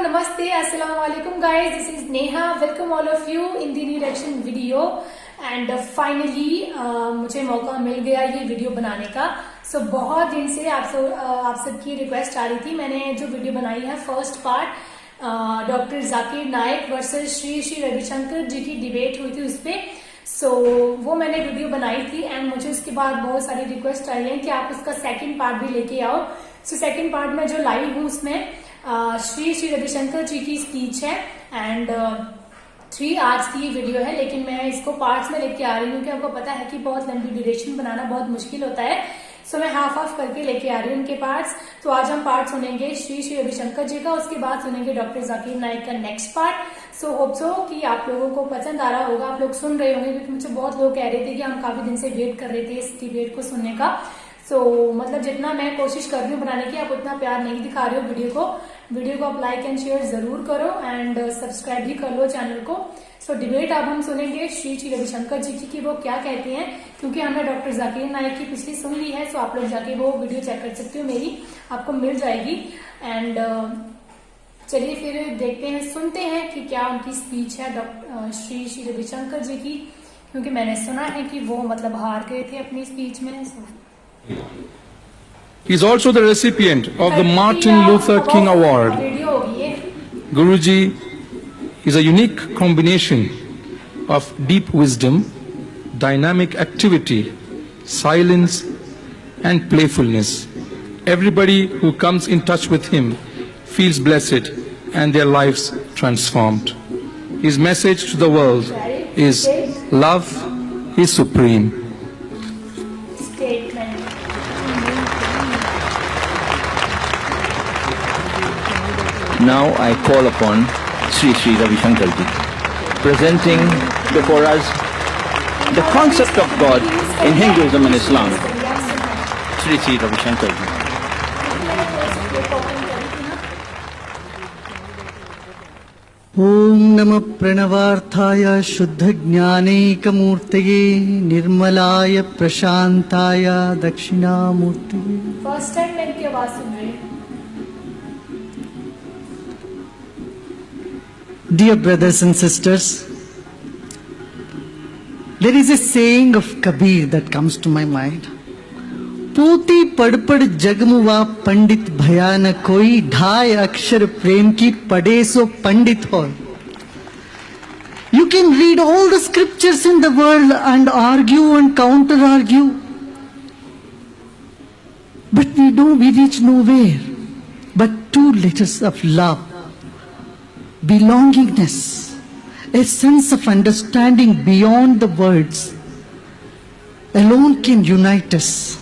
Namaste, Assalamu alaikum guys. This is Neha. Welcome all of you in the reaction video. And finally मुझे मौका मिल गया ये video बनाने का. So बहुत दिन से आप सबकी रिक्वेस्ट आ रही थी. मैंने जो वीडियो बनाई है first part doctor Zakir Naik versus Shri Shri Ravishankar ji की डिबेट हुई थी उस पे. सो वो मैंने वीडियो बनाई थी एंड मुझे उसके बाद बहुत सारी रिक्वेस्ट आई है कि आप उसका सेकंड पार्ट भी लेके आओ. सो सेकंड पार्ट में जो लाई हूँ उसमें श्री श्री रविशंकर जी की स्पीच है एंड 3 आवर्स की वीडियो है, लेकिन मैं इसको पार्ट्स में लेके आ रही हूँ क्योंकि आपको पता है कि बहुत लंबी ड्यूरेशन बनाना बहुत मुश्किल होता है. सो मैं हाफ करके लेके आ रही हूँ उनके पार्ट्स. तो आज हम पार्ट सुनेंगे श्री श्री रविशंकर जी का, उसके बाद सुनेंगे डॉक्टर जाकिर नाइक का next part. So hope so कि आप लोगों को पसंद आ रहा होगा, आप लोग सुन रहे होंगे क्योंकि मुझे बहुत लोग कह रहे थे कि हम काफी दिन से वेट कर रहे थे इस डिबेट को सुनने का. सो मतलब जितना मैं कोशिश कर रही हूँ बनाने की, आप उतना प्यार नहीं दिखा रहे हो वीडियो को आप लाइक एंड शेयर जरूर करो एंड सब्सक्राइब भी कर लो चैनल को. सो डिबेट अब हम सुनेंगे श्री श्री रविशंकर जी की कि वो क्या कहते हैं, क्योंकि हमने डॉक्टर जाकिर नाइक की पिछली सुन ली है. सो आप लोग जाके वो वीडियो चेक कर सकते हो, मेरी आपको मिल जाएगी. एंड चलिए फिर देखते हैं, सुनते हैं कि क्या उनकी स्पीच है डॉक्टर श्री श्री रविशंकर जी की, क्योंकि मैंने सुना है कि वो मतलब हार गए थे अपनी स्पीच में. He is also the recipient of the Martin Luther King Award. Guruji is a unique combination of deep wisdom, dynamic activity, silence and playfulness. Everybody who comes in touch with him feels blessed and their lives transformed. His message to the world is love is supreme. Now I call upon Shri Shri Ravishankar ji, presenting before us the concept of God in Hinduism and Islam. Shri Shri Ravishankar ji. ओम नमः प्रणवार्थाय शुद्ध ज्ञानैकमूर्तये निर्मलाय प्रशांताय दक्षिणामूर्तये. First time मैं इनकी आवाज सुन रही हूँ. Dear brothers and sisters, there is a saying of Kabir that comes to my mind. पोती पढ़ पढ़ जगमुआ पंडित भयान कोई, ढाई अक्षर प्रेम की पढ़े सो पंडित हो. You can read all the scriptures in the world and argue and counter argue, but we reach nowhere. But 2 letters of love, belongingness, a sense of understanding beyond the words alone can unite us.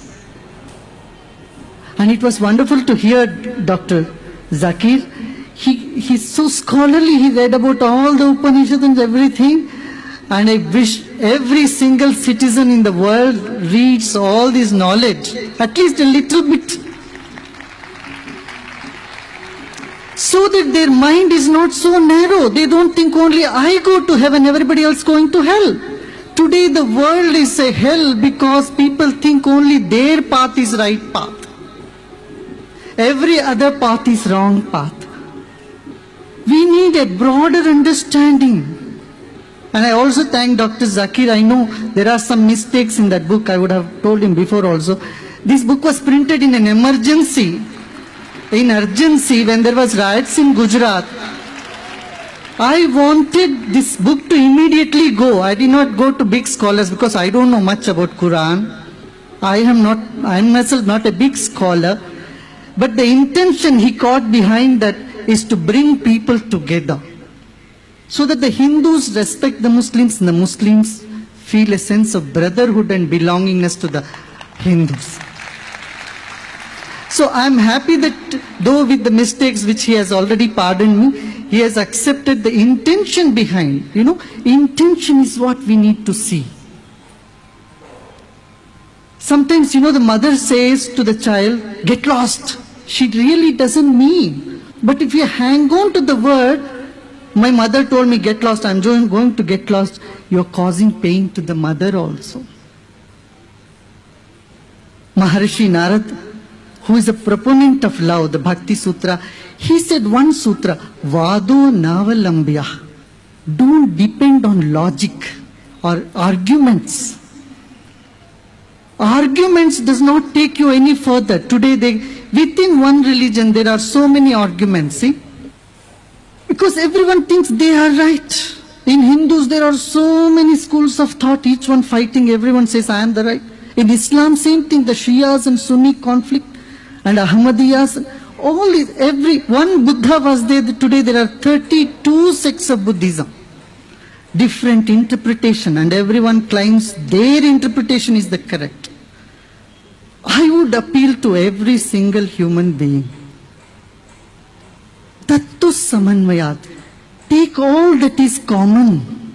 And it was wonderful to hear Dr. Zakir. He's so scholarly. He read about all the Upanishads and everything. And I wish every single citizen in the world reads all this knowledge, at least a little bit, so that their mind is not so narrow. They don't think only I go to heaven, everybody else going to hell. Today the world is a hell because people think only their path is right path. Every other path is wrong path. We need a broader understanding. And I also thank Dr. Zakir. I know there are some mistakes in that book. I would have told him before also. This book was printed in an emergency. In urgency, when there was riots in Gujarat. I wanted this book to immediately go. I did not go to big scholars because I don't know much about Quran. I am myself not a big scholar. But the intention he caught behind that is to bring people together, so that the Hindus respect the Muslims and the Muslims feel a sense of brotherhood and belongingness to the Hindus. So I am happy that though with the mistakes which he has already pardoned me, he has accepted the intention behind. Intention is what we need to see. Sometimes, the mother says to the child, get lost. She really doesn't mean. But if you hang on to the word, my mother told me, get lost, I'm going to get lost. You're causing pain to the mother also. Maharishi Narad who is a proponent of love, the Bhakti Sutra, he said one sutra, Vado Navalambya. Don't depend on logic or arguments. Arguments does not take you any further. Today, within one religion, there are so many arguments, see? Because everyone thinks they are right. In Hindus, there are so many schools of thought, each one fighting, everyone says, I am the right. In Islam, same thing, the Shias and Sunni conflict, and Ahmadiyas, one Buddha was there. Today there are 32 sects of Buddhism. Different interpretation, and everyone claims their interpretation is the correct. I would appeal to every single human being. Tattu samanvayat. Take all that is common.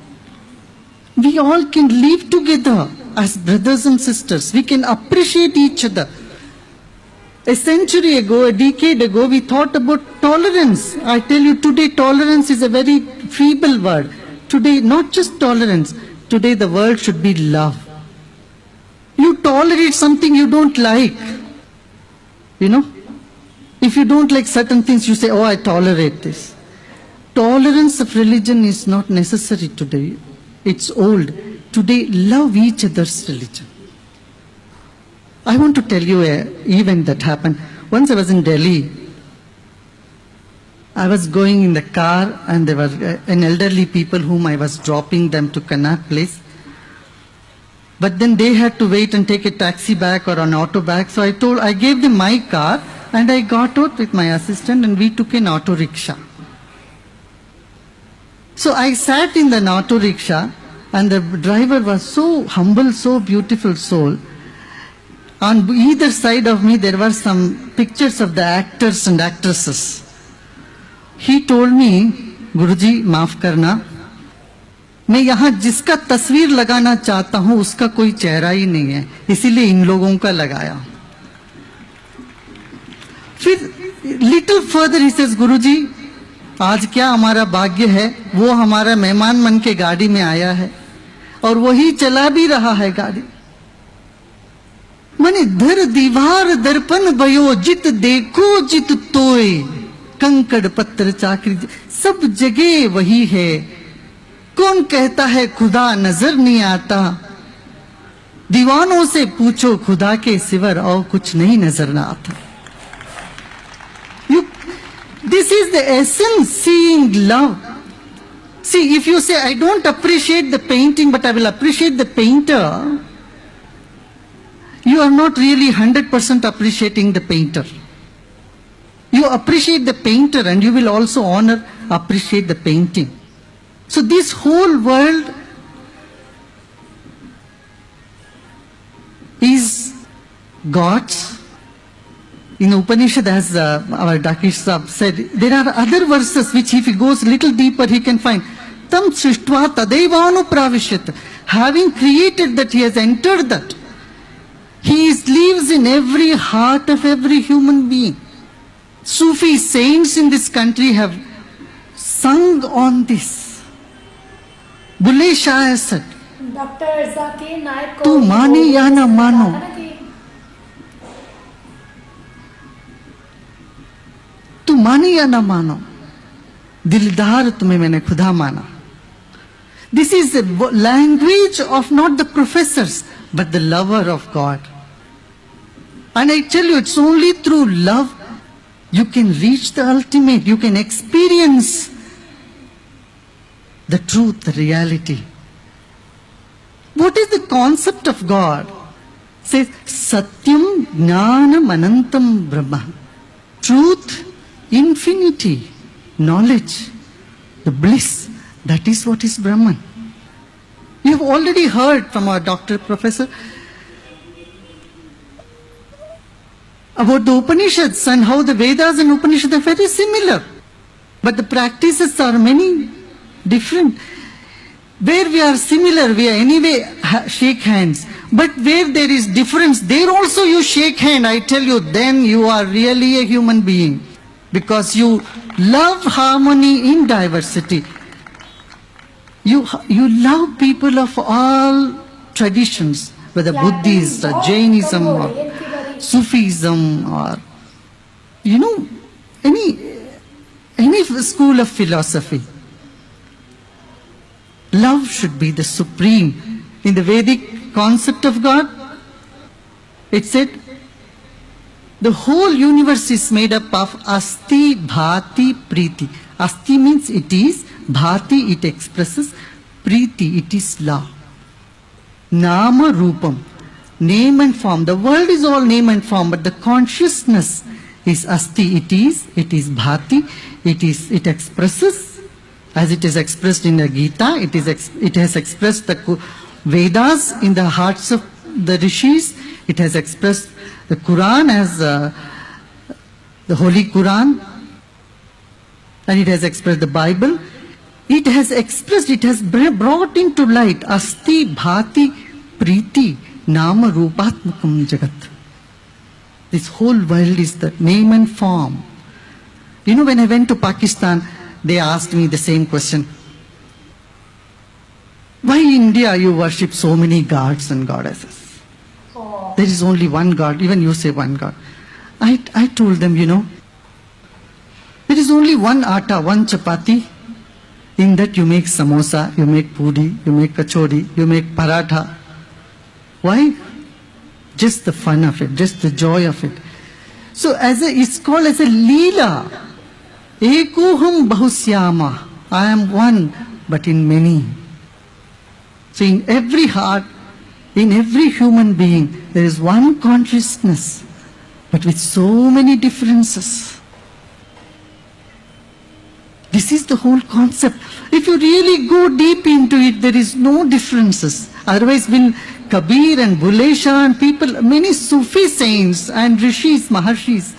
We all can live together as brothers and sisters. We can appreciate each other. A century ago, a decade ago, we thought about tolerance. I tell you, today tolerance is a very feeble word. Today, not just tolerance. Today the word should be love. You tolerate something you don't like. You know? If you don't like certain things, you say, oh, I tolerate this. Tolerance of religion is not necessary today. It's old. Today, love each other's religion. I want to tell you an event that happened. Once I was in Delhi. I was going in the car and there were an elderly people whom I was dropping them to Connaught Place. But then they had to wait and take a taxi back or an auto back. So I gave them my car and I got out with my assistant and we took an auto rickshaw. So I sat in the auto rickshaw and the driver was so humble, so beautiful soul. On either side of me there were some pictures of the actors and actresses. He told me, Guruji, माफ करना, मैं यहाँ जिसका तस्वीर लगाना चाहता हूँ उसका कोई चेहरा ही नहीं है, इसीलिए इन लोगों का लगाया. फिर little further he says, Guruji, आज क्या हमारा भाग्य है, वो हमारा मेहमान मन के गाड़ी में आया है और वही चला भी रहा है गाड़ी. मने धर दीवार दर्पण भयो जित देखो जित तोय कंकड़ पत्थर चाकरी सब जगह वही है. कौन कहता है खुदा नजर नहीं आता, दीवानों से पूछो खुदा के सिवर और कुछ नहीं नजर ना आता. This is the essence, seeing love. See, if you say, I don't appreciate the painting, but I will appreciate the painter, you are not really 100% appreciating the painter. You appreciate the painter and you will also appreciate the painting. So this whole world is God's. In Upanishad, as our Zakir Sahib said, there are other verses which if he goes little deeper, he can find. Tam srishtva tadevanu pravishyat. Having created that, he has entered that. He lives in every heart of every human being. Sufi saints in this country have sung on this. Bulle Shah has said, Dr. Zakir Naik Tu mane ya na mano. तू माने या ना मानो, दिलदार तुम्हें मैंने खुदा माना. This is the language of not the professors, but the lover of God. And I tell you, it's only through love you can reach the ultimate. You can experience the truth, the reality. What is the concept of God? It says, Satyam Jnanam Anantam Brahma. Truth, infinity, knowledge, the bliss, that is what is Brahman. You have already heard from our doctor, professor, about the Upanishads and how the Vedas and Upanishads are very similar. But the practices are many different. Where we are similar, we are anyway shake hands. But where there is difference, there also you shake hand. I tell you, then you are really a human being. Because you love harmony in diversity. You love people of all traditions, whether Buddhist or Jainism or Sufism or, any school of philosophy. Love should be the supreme. In the Vedic concept of God, it said, the whole universe is made up of Asti, Bhati, Priti. Asti means it is, Bhati it expresses, Priti it is love. Nama Rupam, name and form. The world is all name and form, but the consciousness is Asti, it is Bhati, it expresses, as it is expressed in the Gita, it has expressed the Vedas in the hearts of the rishis, it has expressed the Quran as the Holy Quran, and it has expressed the Bible. It has expressed, it has brought into light Asti, Bhati, Priti, Nama, Rupatmakam Jagat. This whole world is the name and form. When I went to Pakistan, they asked me the same question. Why in India you worship so many gods and goddesses? There is only one God, even you say one God. I told them, there is only one atta, one chapati. In that you make samosa, you make puri, you make kachori, you make paratha. Why? Just the fun of it, just the joy of it. So it's called as a leela. Ekoham bahusyama. I am one, but in many. So in every heart, in every human being, there is one consciousness, but with so many differences. This is the whole concept. If you really go deep into it, there is no differences. Otherwise, when Kabir and Bulle Shah and people, many Sufi saints and rishis, maharshis,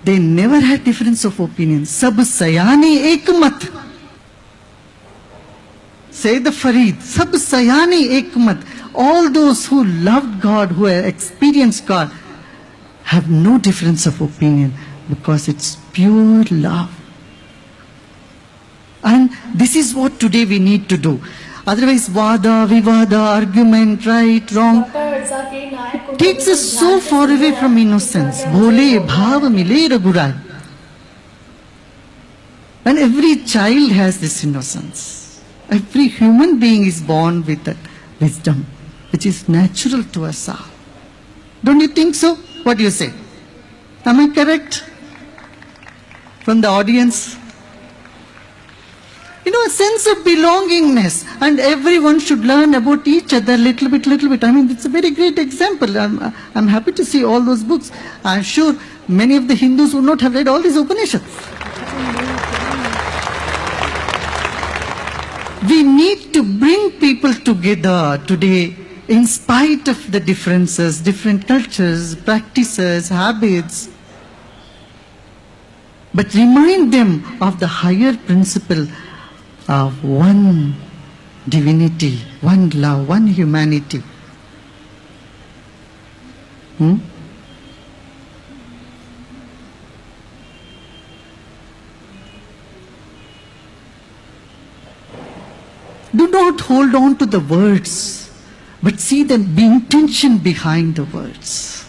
they never had difference of opinion. Sab sayani ekmat. Say the Farid, Sab sayani ekmat. All those who loved God, who have experienced God, have no difference of opinion because it's pure love. And this is what today we need to do. Otherwise, vada, vivada, argument, right, wrong, Zakir Naik takes us so far away from innocence. Bhole bhav mile raghurai. And every child has this innocence. Every human being is born with that wisdom, which is natural to us all. Don't you think so? What do you say? Am I correct? From the audience? A sense of belongingness, and everyone should learn about each other little bit. I mean, it's a very great example. I'm happy to see all those books. I'm sure many of the Hindus would not have read all these Upanishads. We need to bring people together today in spite of the differences, different cultures, practices, habits. But remind them of the higher principle of one divinity, one love, one humanity. Do not hold on to the words, but see the intention behind the words.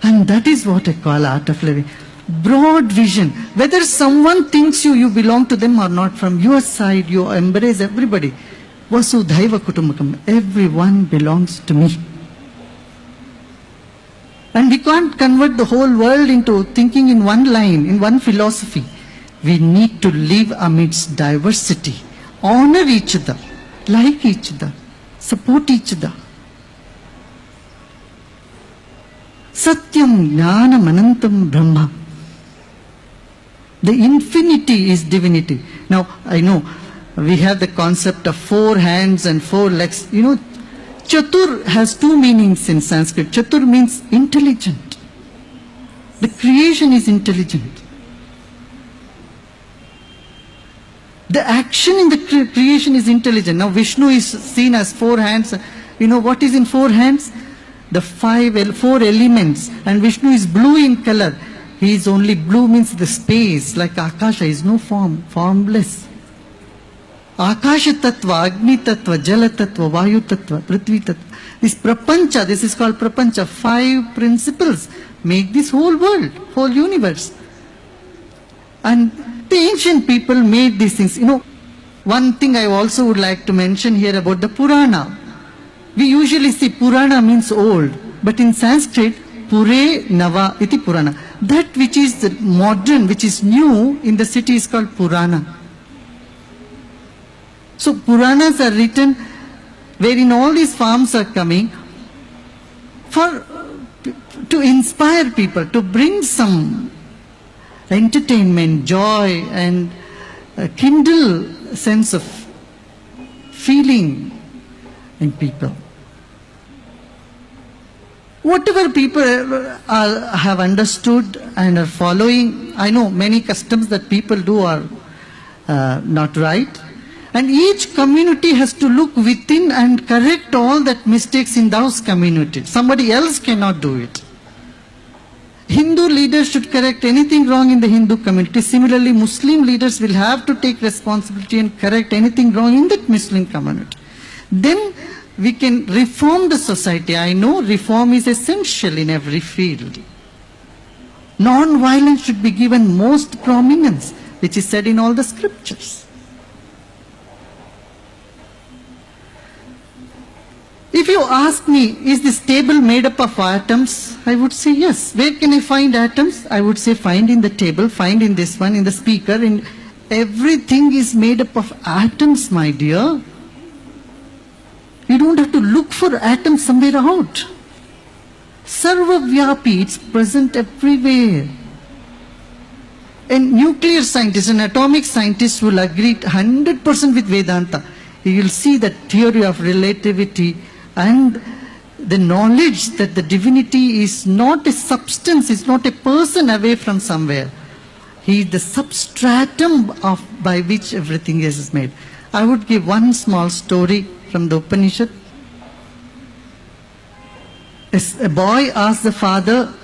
And that is what I call art of living. Broad vision. Whether someone thinks you belong to them or not, from your side you embrace everybody. Vasudhaiva kutumbakam. Everyone belongs to me. And we can't convert the whole world into thinking in one line, in one philosophy. We need to live amidst diversity. Honor each other. Like each other. Support each other. Satyam Jnana Manantam Brahma. The infinity is divinity. Now, I know we have the concept of 4 hands and 4 legs. Chatur has 2 meanings in Sanskrit. Chatur means intelligent. The creation is intelligent. The action in the creation is intelligent. Now, Vishnu is seen as 4 hands. What is in 4 hands? The 4 elements. And Vishnu is blue in color. He is only blue, means the space, like Akasha is no form, formless. Akasha Tattva, Agni Tattva, Jala Tattva, Vayu Tattva, Prithvi Tattva. This Prapancha, this is called Prapancha. 5 principles make this whole world, whole universe. And the ancient people made these things. You know, one thing I also would like to mention here about the Purana. We usually see Purana means old, but in Sanskrit, Pure Nava iti Purana. That which is the modern, which is new in the city is called Purana. So Puranas are written wherein all these forms are coming to inspire people, to bring some entertainment, joy, and kindle a sense of feeling in people. Whatever people have understood and are following, I know many customs that people do are not right. And each community has to look within and correct all that mistakes in those communities. Somebody else cannot do it. Hindu leaders should correct anything wrong in the Hindu community. Similarly, Muslim leaders will have to take responsibility and correct anything wrong in that Muslim community. Then we can reform the society. I know reform is essential in every field. Non-violence should be given most prominence, which is said in all the scriptures. If you ask me, is this table made up of atoms? I would say yes. Where can I find atoms? I would say find in the table, find in this one, in the speaker. In everything is made up of atoms, my dear. You don't have to look for atoms somewhere out. Sarvavyapi, it's present everywhere. A nuclear scientist, an atomic scientist will agree 100% with Vedanta. You will see that theory of relativity and the knowledge that the divinity is not a substance, is not a person away from somewhere. He is the substratum by which everything is made. I would give one small story from the Upanishad. A boy asked the father,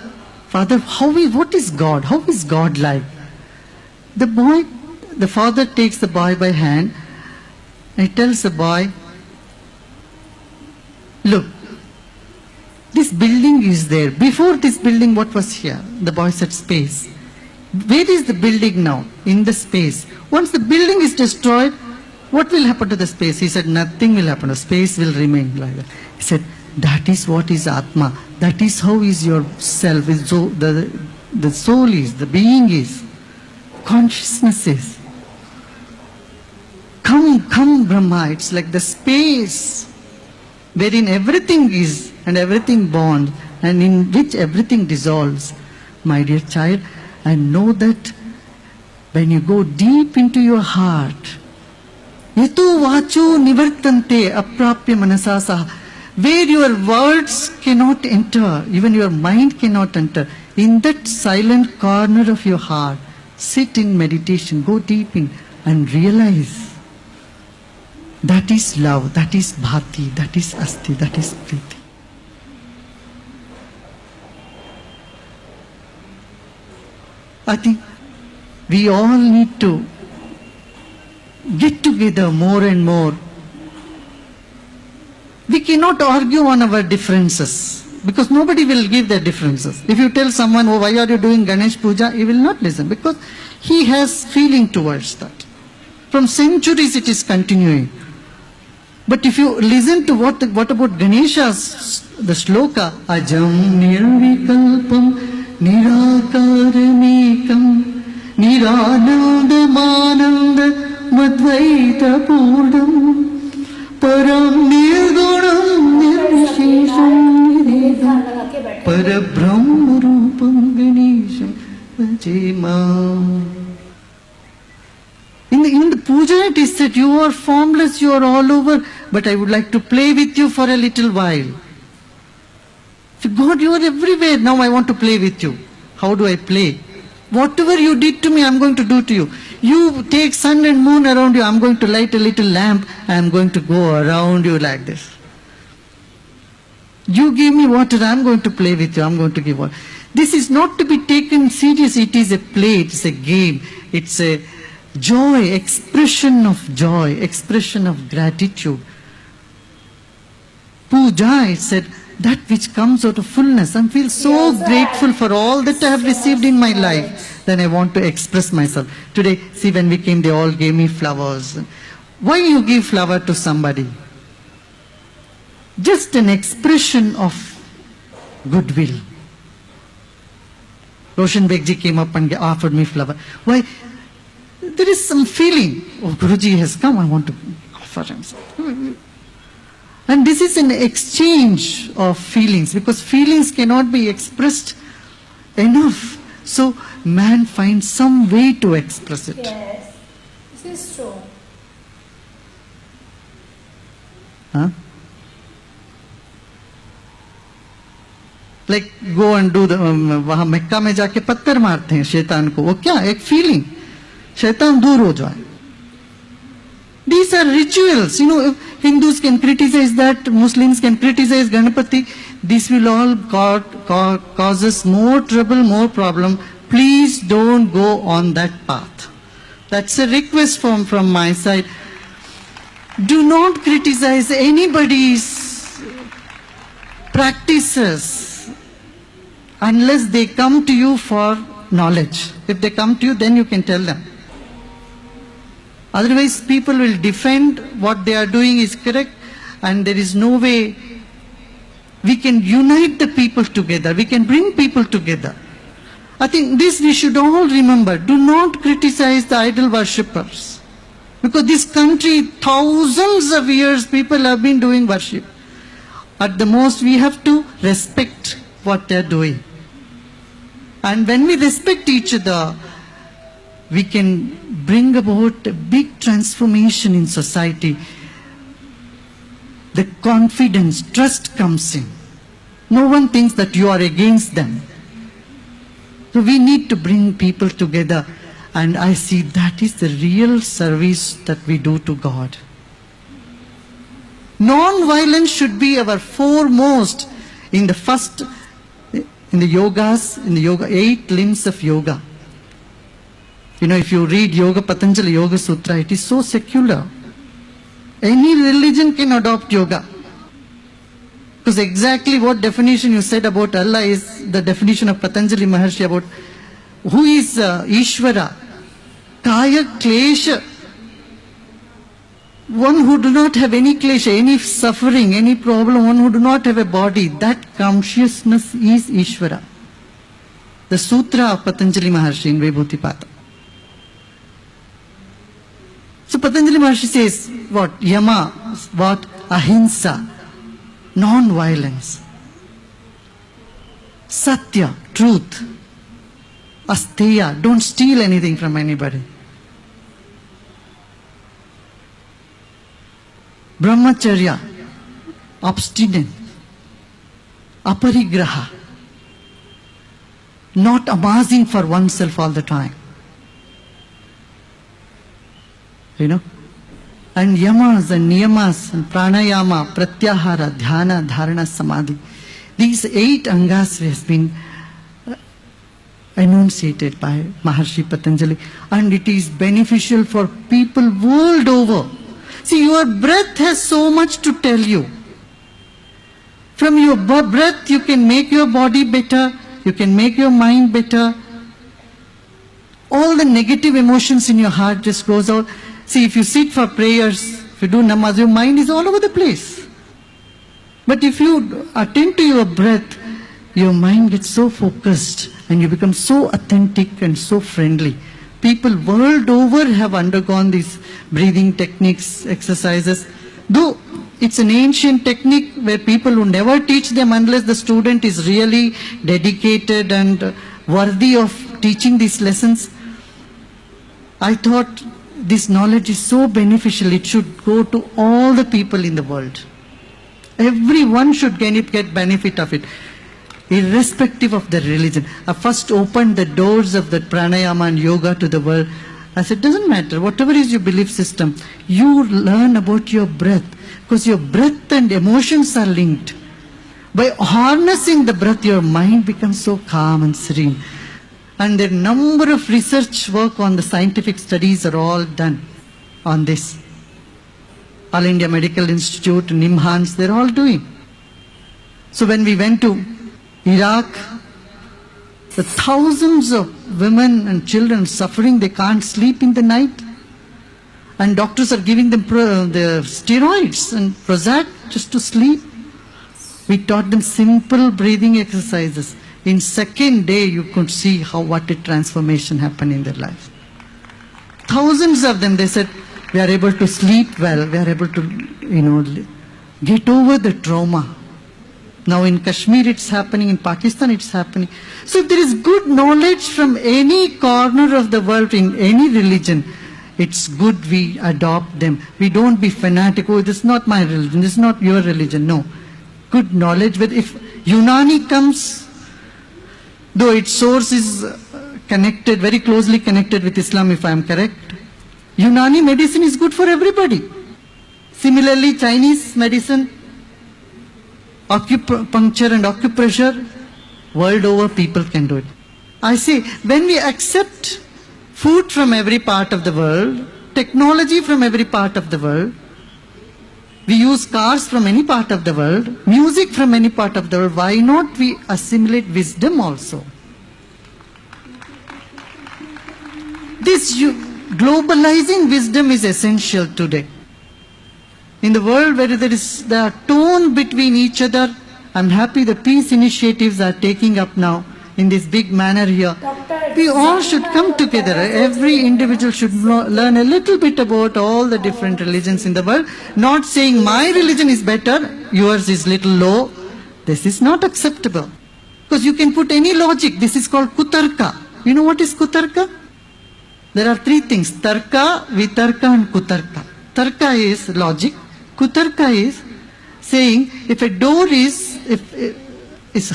"Father, what is God? How is God like?" The father takes the boy by hand and he tells the boy, "Look, this building is there. Before this building, what was here?" The boy said, "Space." "Where is the building now?" "In the space." "Once the building is destroyed, what will happen to the space?" He said, "Nothing will happen. The space will remain like that." He said, "That is what is Atma. That is how is your self. The soul is, the being is, consciousness is. Come Brahma. It's like the space wherein everything is and everything bonds and in which everything dissolves. My dear child, and know that when you go deep into your heart, Yato vacho nivartante aprapya manasasa, where your words cannot enter, even your mind cannot enter, in that silent corner of your heart, sit in meditation, go deep in and realize that is love, that is bhati, that is asti, that is priti. I think we all need to get together more and more. We cannot argue on our differences because nobody will give their differences. If you tell someone, "Oh, why are you doing Ganesh Puja?" he will not listen because he has feeling towards that. From centuries it is continuing. But if you listen to what about Ganesha's, the shloka, Ajam nirvikalpam nirakaramekam niranandamananda madvaita purnam param nirgunam nirvishesham nirvedam parabrahma rupam ganesham vajema. In the puja it is said, you are formless, you are all over, but I would like to play with you for a little while. God, you are everywhere, now I want to play with you. How do I play? Whatever you did to me, I am going to do to you. You take sun and moon around you, I am going to light a little lamp, I am going to go around you like this. You give me water, I am going to play with you, I am going to give water. This is not to be taken seriously, it is a play, it is a game, it's a joy, expression of gratitude. Puja, it said, that which comes out of fullness. I feel so grateful for all that I have received in my life. Then I want to express myself. Today, see, when we came, they all gave me flowers. Why you give flower to somebody? Just an expression of goodwill. Roshan Begji came up and offered me flower. Why? There is some feeling. Oh, Guruji has come, I want to offer him something. And this is an exchange of feelings, because feelings cannot be expressed enough. So man finds some way to express it. Yes, this is true. Huh? Like go and do the वहाँ मक्का में जाके पत्थर मारते हैं शैतान को. वो क्या? एक feeling. शैतान दूर हो जाए. These are rituals. You know, Hindus can criticize that, Muslims can criticize Ganapati. This will all cause us more trouble, more problem. Please don't go on that path. That's a request from my side. Do not criticize anybody's practices unless they come to you for knowledge. If they come to you, then you can tell them. Otherwise, people will defend what they are doing is correct, and there is no way we can unite the people together. We can bring people together. I think this we should all remember. Do not criticize the idol worshippers. Because this country, thousands of years, people have been doing worship. At the most, we have to respect what they are doing. And when we respect each other, we can bring about a big transformation in society. The confidence, trust comes in. No one thinks that you are against them. So we need to bring people together, and I see that is the real service that we do to God. Non-violence should be our foremost in the first, in the yoga, 8 limbs of yoga. You know, if you read Yoga, Patanjali Yoga Sutra, it is so secular. Any religion can adopt yoga. Because exactly what definition you said about Allah is the definition of Patanjali Maharshi about who is Ishvara. Kaya Klesha. One who do not have any klesha, any suffering, any problem, one who do not have a body, that consciousness is Ishvara. The Sutra of Patanjali Maharshi in Vibhuti-pada. So Patanjali Maharshi says, what? Yama, what? Ahimsa, non-violence. Satya, truth. Asteya, don't steal anything from anybody. Brahmacharya, abstinence. Aparigraha, not amassing for oneself all the time. You know? And yamas and niyamas and pranayama, pratyahara, dhyana, dharana, samadhi. These 8 angas has been enunciated by Maharshi Patanjali, and it is beneficial for people world over. See, your breath has so much to tell you. From your breath you can make your body better, you can make your mind better. All the negative emotions in your heart just goes out. See, if you sit for prayers, if you do namaz, your mind is all over the place. But if you attend to your breath, your mind gets so focused and you become so authentic and so friendly. People world over have undergone these breathing techniques, exercises. Though it's an ancient technique where people who never teach them unless the student is really dedicated and worthy of teaching these lessons. I thought this knowledge is so beneficial, it should go to all the people in the world. Everyone should get benefit of it, irrespective of their religion. I first opened the doors of the pranayama and yoga to the world. I said, doesn't matter, whatever is your belief system, you learn about your breath, because your breath and emotions are linked. By harnessing the breath, your mind becomes so calm and serene. And the number of research work on the scientific studies are all done on this. All India Medical Institute, NIMHANS, they're all doing. So when we went to Iraq, the thousands of women and children suffering, they can't sleep in the night. And doctors are giving them the steroids and Prozac just to sleep. We taught them simple breathing exercises. In second day, you could see what a transformation happened in their life. Thousands of them, they said, we are able to sleep well. We are able to, get over the trauma. Now in Kashmir it's happening, in Pakistan it's happening. So if there is good knowledge from any corner of the world in any religion, it's good we adopt them. We don't be fanatic, oh, this is not my religion, this is not your religion. No. Good knowledge. But if Unani comes, though its source is connected, very closely connected with Islam, if I am correct, Unani medicine is good for everybody. Similarly, Chinese medicine, acupuncture and acupressure, world over people can do it. I say, when we accept food from every part of the world, technology from every part of the world, we use cars from any part of the world, music from any part of the world, why not we assimilate wisdom also? This globalizing wisdom is essential today. In the world where there are tone between each other, I'm happy the peace initiatives are taking up now in this big manner here. We all should come together. Every individual should learn a little bit about all the different religions in the world. Not saying my religion is better, yours is little low. This is not acceptable. Because you can put any logic. This is called kutarka. You know what is kutarka? There are three things: tarka, vitarka and kutarka. Tarka is logic. Kutarka is saying if a door is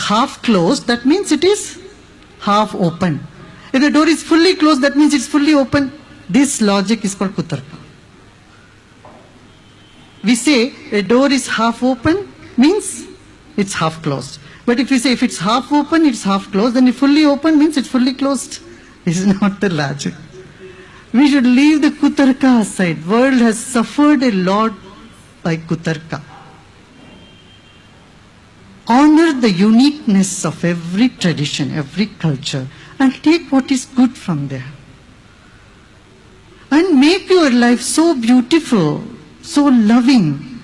half closed, that means it is half open. If the door is fully closed, that means it's fully open. This logic is called kutarka. We say a door is half open, means it's half closed. But if we say if it's half open, it's half closed, then if fully open means it's fully closed. This is not the logic. We should leave the kutarka aside. World has suffered a lot by kutarka. Honor the uniqueness of every tradition, every culture, and take what is good from there. And make your life so beautiful, so loving,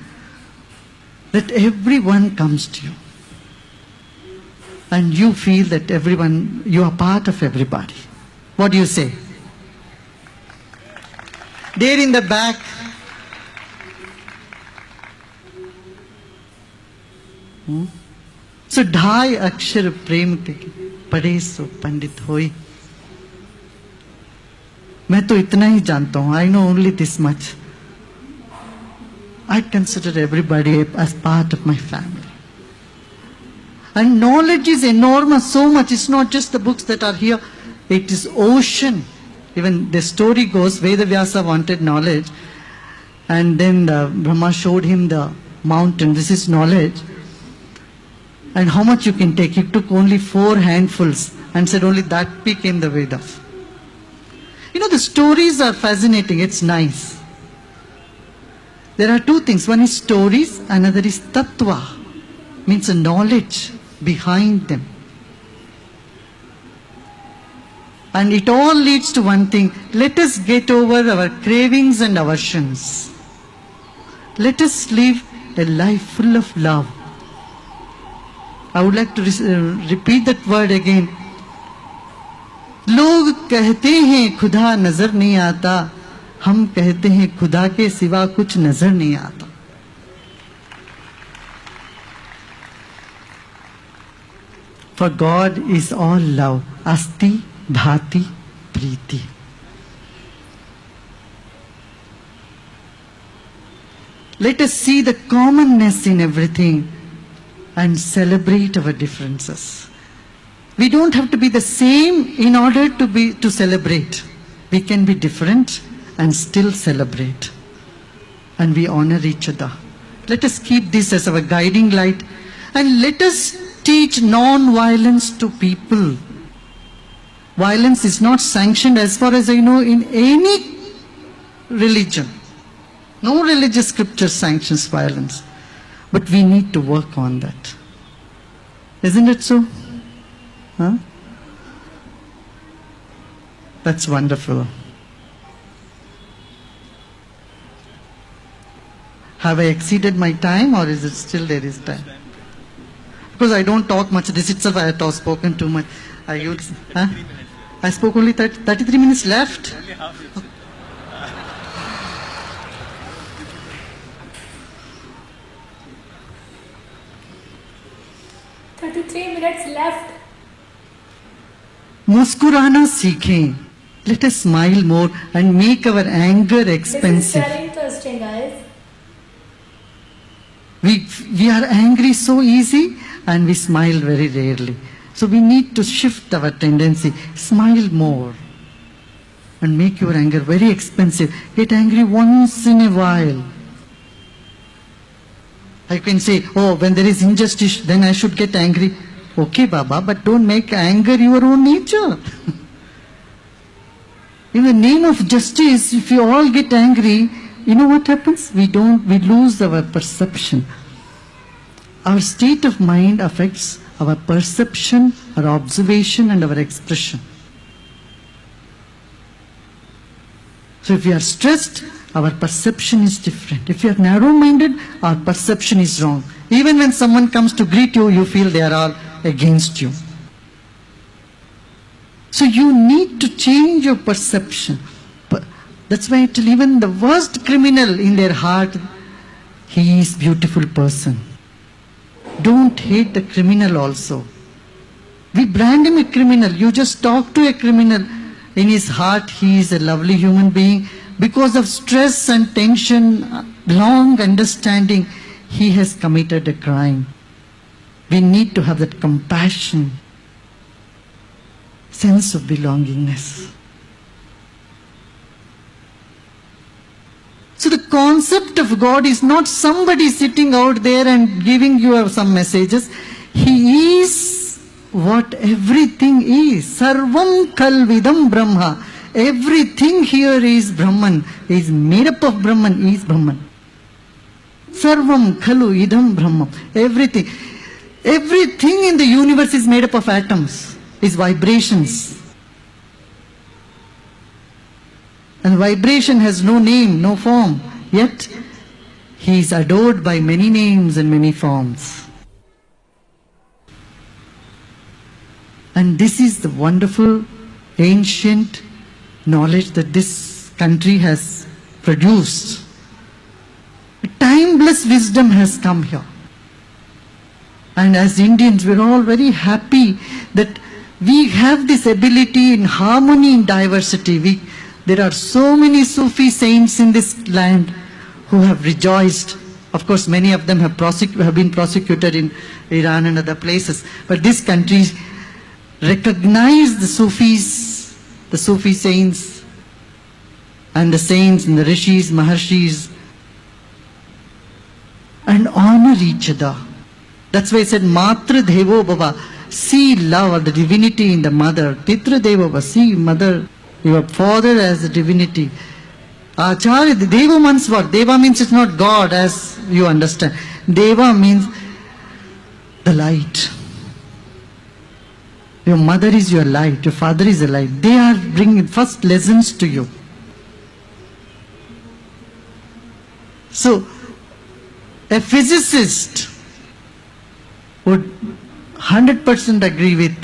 that everyone comes to you. And you feel that you are part of everybody. What do you say? There in the back, so ढाई अक्षर प्रेम के पढ़े सो पंडित होई. मैं तो इतना ही जानता हूँ. I know only this much. I consider everybody as part of my family. And knowledge is enormous, so much. It's not just the books that are here. It is ocean. Even the story goes, Vedavyasa wanted knowledge, and then Brahma showed him the mountain. This is knowledge. And how much you can take? He took only 4 handfuls and said only that became the Vedas. The stories are fascinating. It's nice. There are 2 things. One is stories, another is tattva, means a knowledge behind them. And it all leads to one thing. Let us get over our cravings and aversions. Let us live a life full of love. I would like to repeat that word again. लोग कहते हैं खुदा नजर नहीं आता, हम कहते हैं खुदा के सिवा कुछ नजर नहीं आता. For God is all love. Asti Bhati Priti. Let us see the commonness in everything and celebrate our differences. We don't have to be the same in order to celebrate. We can be different and still celebrate. And we honor each other. Let us keep this as our guiding light, and let us teach non-violence to people. Violence is not sanctioned, as far as I know, in any religion. No religious scripture sanctions violence. But we need to work on that. Isn't it so? Huh? That's wonderful. Have I exceeded my time, or is it still there is time? Because I don't talk much. This itself I have spoken too much. Huh? I spoke only 33 minutes left. 33 minutes left. मुस्कुराना सीखें. Let us smile more and make our anger This is expensive. very interesting, guys. We are angry so easy and we smile very rarely. So we need to shift our tendency. Smile more and make your anger very expensive. Get angry once in a while. I can say, oh, when there is injustice, then I should get angry. Okay, Baba, but don't make anger your own nature. In the name of justice, if you all get angry, you know what happens? We lose our perception. Our state of mind affects our perception, our observation, and our expression. So if we are stressed, our perception is different. If you are narrow-minded, our perception is wrong. Even when someone comes to greet you, you feel they are all against you. So you need to change your perception. That's why I tell even the worst criminal in their heart, he is a beautiful person. Don't hate the criminal also. We brand him a criminal. You just talk to a criminal. In his heart, he is a lovely human being. Because of stress and tension, long understanding, he has committed a crime. We need to have that compassion, sense of belongingness. So the concept of God is not somebody sitting out there and giving you some messages. He is what everything is. Sarvam kalvidam Brahma. Everything here is Brahman. Is made up of Brahman, is Brahman. Sarvam khalu idam Brahma. Everything. Everything in the universe is made up of atoms, is vibrations. And vibration has no name, no form. Yet, he is adored by many names and many forms. And this is the wonderful, ancient knowledge that this country has produced. A timeless wisdom has come here. And as Indians, we're all very happy that we have this ability in harmony in diversity. There are so many Sufi saints in this land who have rejoiced. Of course, many of them have been prosecuted in Iran and other places. But this country recognized the Sufis, the Sufi saints, and the saints and the rishis, maharshis, and honor each other. That's why I said, Matra Devo Bhava. See love or the divinity in the mother. Pitra Devo Bhava. See mother, your father as a divinity. Acharya, Deva means what? Deva means it's not God as you understand. Deva means the light. Your mother is your light, your father is a light. They are bringing first lessons to you. So, a physicist would 100% agree with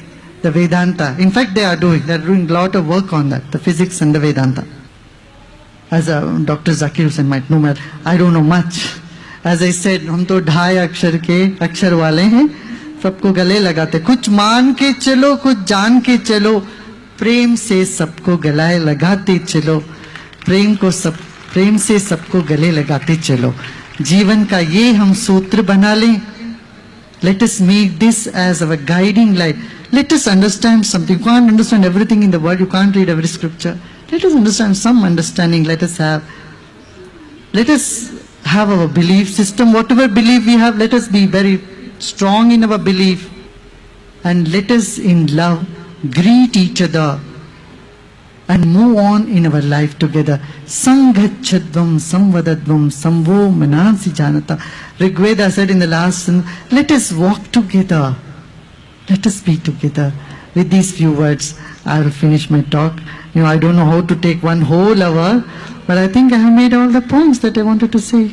the Vedanta. In fact, they are doing a lot of work on that, the physics and the Vedanta. As Dr. Zakir Hussain might know, I don't know much. As I said, हम तो 2.5 अक्षर वाले हैं, सबको गले लगाते. कुछ मान के चलो, कुछ जान के चलो, प्रेम से सबको गले लगाते चलो, प्रेम से सबको गले लगाते चलो. जीवन का ये हम सूत्र बना लें. Let us make this as our guiding light. Let us understand something. You can't understand everything in the world. You can't read every scripture. Let us understand some understanding. Let us have our belief system. Whatever belief we have, let us be very strong in our belief. And let us in love greet each other, and move on in our life together. Sanghachadvam samvadadvam samvo manasi janata. Rigveda said in the last, let us walk together. Let us be together. With these few words, I will finish my talk. I don't know how to take one whole hour, but I think I have made all the points that I wanted to say.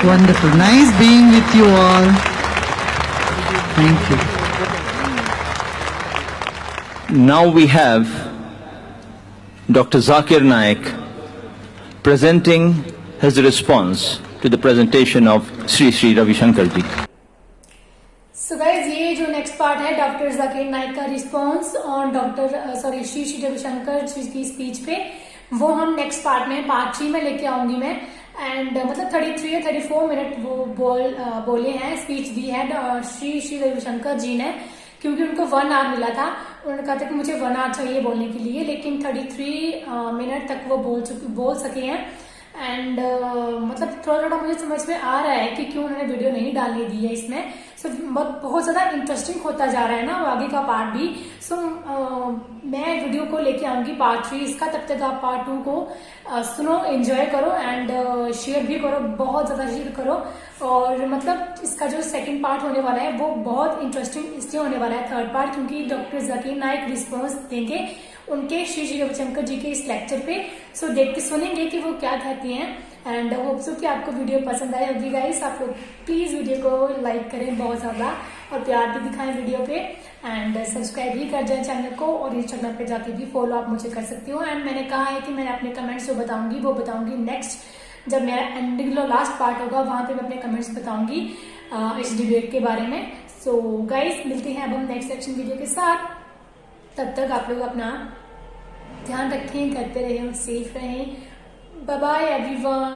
Wonderful. Nice being with you all. Thank you. Now we have Dr. Zakir Naik presenting his response to the presentation of Shri Shri Ravishankar ji. So guys ये जो next part है doctor Zakir Naik का response on Shri Shri Ravishankar ji की speech पे, वो हम next part में part 3 में लेके आऊंगी मैं। एंड मतलब 33 या 34 मिनट वो बोले हैं, स्पीच दी है श्री श्री रविशंकर जी ने, क्योंकि उनको 1 आवर मिला था। उन्होंने कहा था कि मुझे 1 आवर चाहिए बोलने के लिए, लेकिन 33 मिनट तक वो बोल सके हैं। एंड मतलब थोड़ा थोड़ा मुझे समझ में आ रहा है कि क्यों उन्होंने वीडियो नहीं डालने दी है इसमें। सो बहुत ज्यादा इंटरेस्टिंग होता जा रहा है ना वो आगे का पार्ट भी। सो मैं वीडियो को लेके आऊंगी पार्ट 3 इसका। तब तक आप पार्ट 2 को सुनो, एंजॉय करो एंड शेयर भी करो, बहुत ज्यादा शेयर करो। और मतलब इसका जो सेकंड पार्ट होने वाला है वो बहुत इंटरेस्टिंग इसलिए होने वाला है, थर्ड पार्ट, क्योंकि डॉक्टर जाकिर नाइक रिस्पॉन्स देंगे उनके श्री श्री रविशंकर जी के इस लेक्चर पे। सो देख के सुनेंगे कि वो क्या कहती हैं। एंड होप सो कि आपको वीडियो पसंद आए होगी गाइस। आप लोग प्लीज वीडियो को लाइक करें बहुत ज्यादा, और प्यार भी दिखाएं वीडियो पे, एंड सब्सक्राइब भी कर जाए चैनल को, और इंस्टाग्राम पे जाके भी फॉलो आप मुझे कर सकती हो। एंड मैंने कहा है कि मैंने अपने कमेंट्स जो बताऊंगी वो बताऊंगी नेक्स्ट, जब मेरा एंडिंग लास्ट पार्ट होगा वहां पे मैं अपने कमेंट्स बताऊंगी इस डिबेट के बारे में। सो गाइस मिलते हैं अब हम नेक्स्ट सेक्शन वीडियो के साथ। तब तक आप लोग अपना ध्यान रखें, घर पे रहें और सेफ रहें। Bye bye everyone.